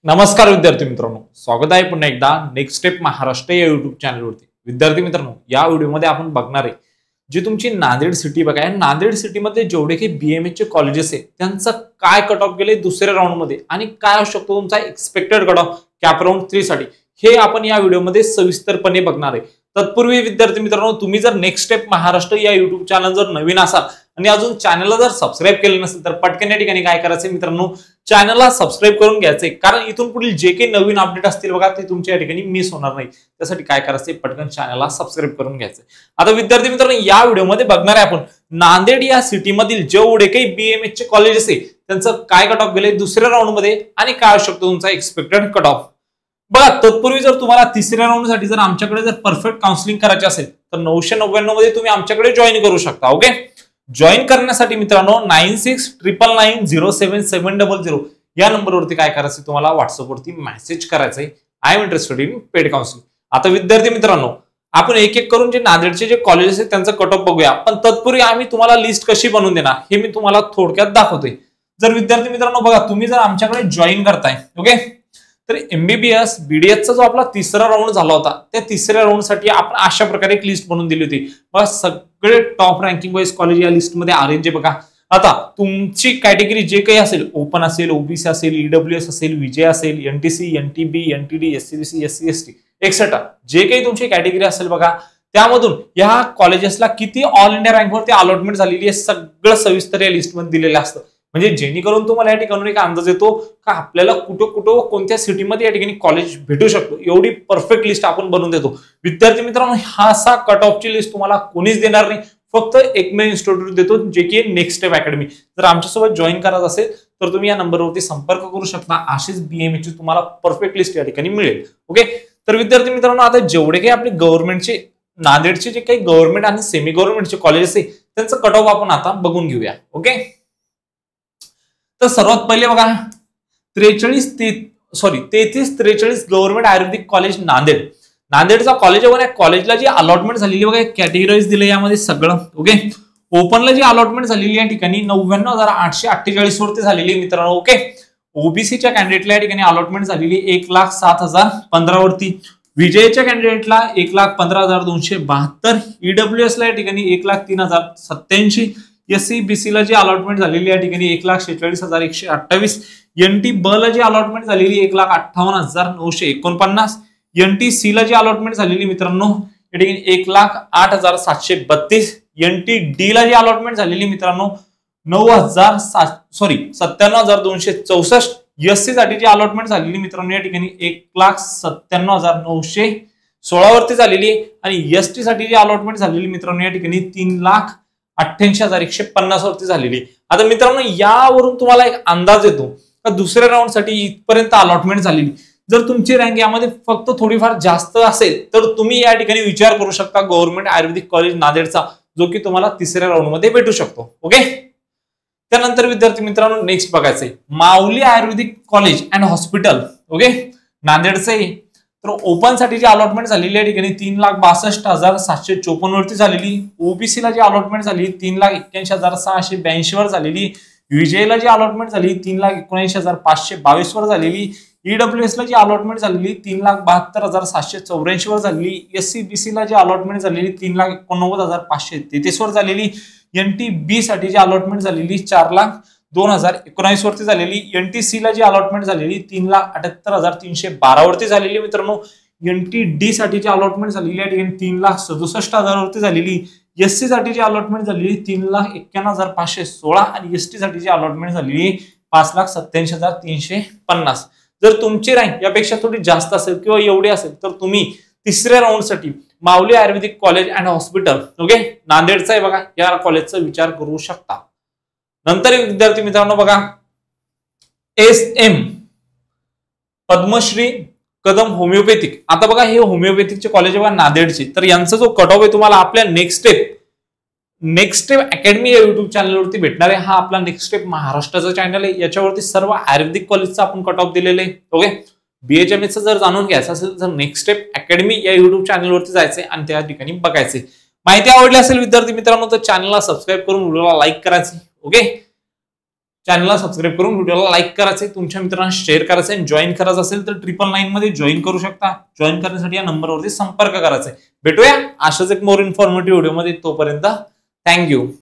नमस्कार विद्यार्थी मित्रांनो, स्वागत आहे पुन्हा एकदा नेक्स्ट स्टेप महाराष्ट्र या युट्यूब चॅनलवरती। विद्यार्थी मित्रांनो, या व्हिडिओमध्ये आपण बघणार आहे जी तुमची नांदेड सिटी बघा, नांदेड सिटीमध्ये जेवढे काही बीएमएस चे कॉलेजेस आहेत त्यांचं काय कट ऑफ गेले दुसऱ्या राऊंड मध्ये आणि काय असू शकतो तुमचा expected cut off cap round 3 साठी, हे आपण या व्हिडिओमध्ये सविस्तरपणे बघणार आहे। तत्पूर्वी विद्यार्थी मित्रांनो, तुम्ही जर नेक्स्ट स्टेप महाराष्ट्र या युट्यूब चॅनल जर नवीन असाल आणि अजून चॅनलला जर सबस्क्राइब केलं नसेल तर पटकन या ठिकाणी काय करायचं मित्रांनो, चॅनलला सबस्क्राइब करून घ्यायचंय, कारण इथून पुढील जे काही नवीन अपडेट असतील बघा ते तुमच्या या ठिकाणी मिस होणार नाही। त्यासाठी काय करायचंय, पटकन चॅनलला सबस्क्राइब करून घ्यायचंय। आता विद्यार्थी मित्रांनो, या व्हिडिओमध्ये बघणार आहे आपण नांदेड या सिटी मधील जेवढे काही बीएमएस चे कॉलेजेस आहे त्यांचं काय कट ऑफ गेले दुसऱ्या राऊंड मध्ये आणि काय असू शकतो तुमचा एक्सपेक्टेड कट ऑफ। बघा, तत्पूर्वी जर तुम्हाला तिसऱ्या राऊंड साठी जर आमच्याकडे जर परफेक्ट काउन्सिलिंग करायचे असेल तर 999 मध्ये तुम्ही आमच्याकडे जॉईन करू शकता। ओके, जॉईन करण्यासाठी मित्रांनो 9699077700 या नंबरवरती काय करायचं, तुम्हाला व्हॉट्सअप वरती मेसेज करायचंय, I am interested in paid counselling. आता विद्यार्थी मित्रांनो, आपण एक एक करून जे नांदेडचे जे कॉलेजेस आहेत त्यांचं कट ऑफ बघूया, पण तत्पूर्वी आम्ही तुम्हाला लिस्ट कशी बनवून देणार हे मी तुम्हाला थोडक्यात दाखवतोय। जर विद्यार्थी मित्रांनो बघा, तुम्ही जर आमच्याकडे जॉईन करताय ओके, तर एमबीबीएस बीडीएसचा जो आपला तिसरा राऊंड झाला होता त्या तिसऱ्या राऊंड साठी आपण अशा प्रकारे एक लिस्ट बनवून दिली होती। बघा, सगळे टॉप रँकिंग वाईज कॉलेज या लिस्ट मध्ये अरेंज आहे। बघा, आता तुमची कॅटेगरी जे काही असेल, ओपन असेल, ओबीसी असेल, ईडब्ल्यूएस असेल, विजय असेल, NTC, NTB, NTD, SCBC, SC, ST etcetera जे काही तुमची कॅटेगरी असेल बघा, त्यामधून या कॉलेजेसला किती ऑल इंडिया रँक वरती अलॉटमेंट झालेली आहे सगळं सविस्तर या लिस्ट मध्ये दिलेलं असतं। म्हणजे जेणेकरून तुम्हाला या ठिकाणी एक अंदाज येतो का आपल्याला कुठं कुठं कोणत्या सिटीमध्ये या ठिकाणी कॉलेज भेटू शकतो, एवढी परफेक्ट लिस्ट आपण बनवून देतो। विद्यार्थी मित्रांनो, हा असा कट ऑफची लिस्ट तुम्हाला कोणीच देणार नाही, फक्त एकमेव इन्स्टिट्यूट देतो जे की नेक्स्ट स्टेप अकॅडमी। जर आमच्यासोबत जॉईन करायचं असेल तर तुम्ही या नंबरवरती संपर्क करू शकता, अशीच बीएमएस ची तुम्हाला परफेक्ट लिस्ट या ठिकाणी मिळेल। ओके, तर विद्यार्थी मित्रांनो, आता जेवढे काही आपले गव्हर्नमेंटचे नांदेडचे जे काही गव्हर्नमेंट आणि सेमी गव्हर्नमेंटचे कॉलेजेस आहे त्यांचं कट ऑफ आपण आता बघून घेऊया। ओके, तर सर्वात पहिले बघा 3343 गव्हर्नमेंट आयुर्वेदिक कॉलेज नांदेड, नांदेडचा कॉलेज आहे। कॉलेजला जी अलॉटमेंट झालेली बघा, कॅटेगराईज दिले यामध्ये सगळं। ओके, ओपनला जी अलॉटमेंट झालेली या ठिकाणी 99,848 वरती झालेली मित्रांनो। ओके, ओबीसीच्या कॅन्डिडेटला या ठिकाणी अलॉटमेंट झालेली 1,07,015 वरती, विजयच्या कॅन्डिडेटला 1,15,272, ईडब्ल्यूएस ला या ठिकाणी 1,03,087, एससी बीसी ला जी अलॉटमेंट झालेली या ठिकाणी 1,46,128, एनटी ब ला जी अलॉटमेंट झालेली 1,58,949, एनटी ला जी अलॉटमेंट झालेली मित्रांनो या ठिकाणी 1,08,732, एनटी डी ला जी अलॉटमेंट झालेली मित्रांनो 97,264, एससी साठी जी अलॉटमेंट झालेली मित्रांनो या ठिकाणी 1,97,916 वरती झालेली आहे, आणि एसटी साठी जी अलॉटमेंट झालेली मित्रांनो या ठिकाणी 3,88,150 वरती झालेली। आता मित्रांनो, यावरून तुम्हाला एक अंदाज येतो का दुसऱ्या राऊंड साठी इथपर्यंत अलॉटमेंट झालेली। जर तुमची रँक यामध्ये फक्त थोडीफार जास्त असेल तर तुम्ही या ठिकाणी विचार करू शकता गव्हर्नमेंट आयुर्वेदिक कॉलेज नांदेडचा, जो की तुम्हाला तिसऱ्या राऊंड मध्ये भेटू शकतो। ओके, त्यानंतर विद्यार्थी मित्रांनो नेक्स्ट बघायचंय माऊली आयुर्वेदिक कॉलेज अँड हॉस्पिटल। ओके, नांदेडचे तर ओपन साठी जी अलॉटमेंट झालेली या ठिकाणी 3,62,754 वरती झालेली, ओबीसी ला जी अलॉटमेंट झाली 3,81,682 वर झालेली, विजयला जी अलॉटमेंट झाली 3,79,522 वर झालेली, ईडब्ल्यूएस ला जी अलॉटमेंट झालेली 3,72,784 वर झालेली, एससी बीसी ला जी अलॉटमेंट झालेली 3,89,533 वर झालेली, एनटी बी साठी जी अलॉटमेंट झालेली 4,02,019 वरती झालेली, एनटीसी ला जी अलॉटमेंट झालेली 3,78,312 वरती झालेली मित्रांनो, एनटी डी साठी जी अलॉटमेंट झालेली या ठिकाणी 3,67,000 वरती झालेली, एससी साठी जी अलॉटमेंट झालेली 3,91,516, आणि एसटी साठी जी अलॉटमेंट झालेली 5,87,350। जर तुमची रँक यापेक्षा थोडी जास्त असेल किंवा एवढी असेल तर तुम्ही तिसऱ्या राऊंड साठी माऊली आयुर्वेदिक कॉलेज अँड हॉस्पिटल ओके नांदेडचा आहे बघा, या कॉलेजचा विचार करू शकता। नंतर विद्यार्थी मित्रांनो बघा, एसएम पद्मश्री कदम होमिओपॅथिक। आता बघा, हे होमिओपॅथिकचे कॉलेज बघा नांदेडचे, तर यांचा जो कट ऑफ आहे तुम्हाला आपल्या नेक्स्ट स्टेप अकॅडमी या युट्यूब चॅनलवरती भेटणार आहे। हा आपला नेक्स्ट स्टेप महाराष्ट्राचा चॅनल आहे, याच्यावरती सर्व आयुर्वेदिक कॉलेजचा आपण कट ऑफ दिलेले आहे। ओके, बीएचएमएस जर जाणून घ्यायचं असेल तर नेक्स्ट स्टेप अकॅडमी या युट्यूब चॅनलवरती जायचंय आणि त्या ठिकाणी बघायचंय। माहिती आवडली असेल विद्यार्थी मित्रांनो तर चॅनलला सबस्क्राईब करून व्हिडिओला लाईक करायचं। ओके, चॅनलला सबस्क्राईब करून व्हिडिओला लाईक करायचंय, तुमच्या मित्रांना शेअर करायचंय, जॉईन करायचं असेल तर 999 मध्ये जॉईन करू शकता. जॉईन करण्यासाठी या नंबरवरती संपर्क करायचा आहे. भेटूया अशाच एक मोर इन्फॉर्मेटिव्ह व्हिडिओमध्ये. तोपर्यंत थँक्यू.